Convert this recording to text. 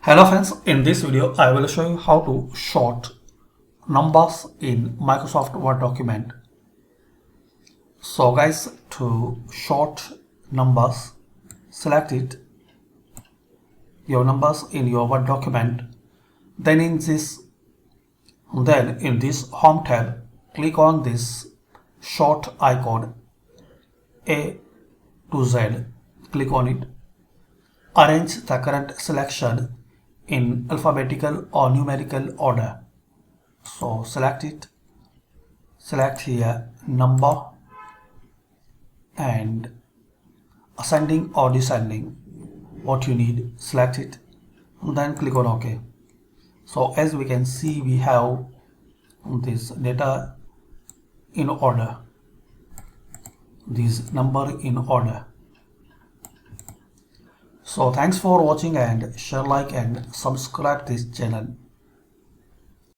Hello friends, in this video I will show you how to sort numbers in Microsoft Word document. So guys, to sort numbers, select your numbers in your Word document. Then in this home tab, click on this sort icon A to Z. Click on it. Arrange the current selection in alphabetical or numerical order. So select it, select here number and ascending or descending, what you need, select it and then click on OK. So as we can see, we have this data in order, this number in order. So thanks for watching and share, like and subscribe this channel.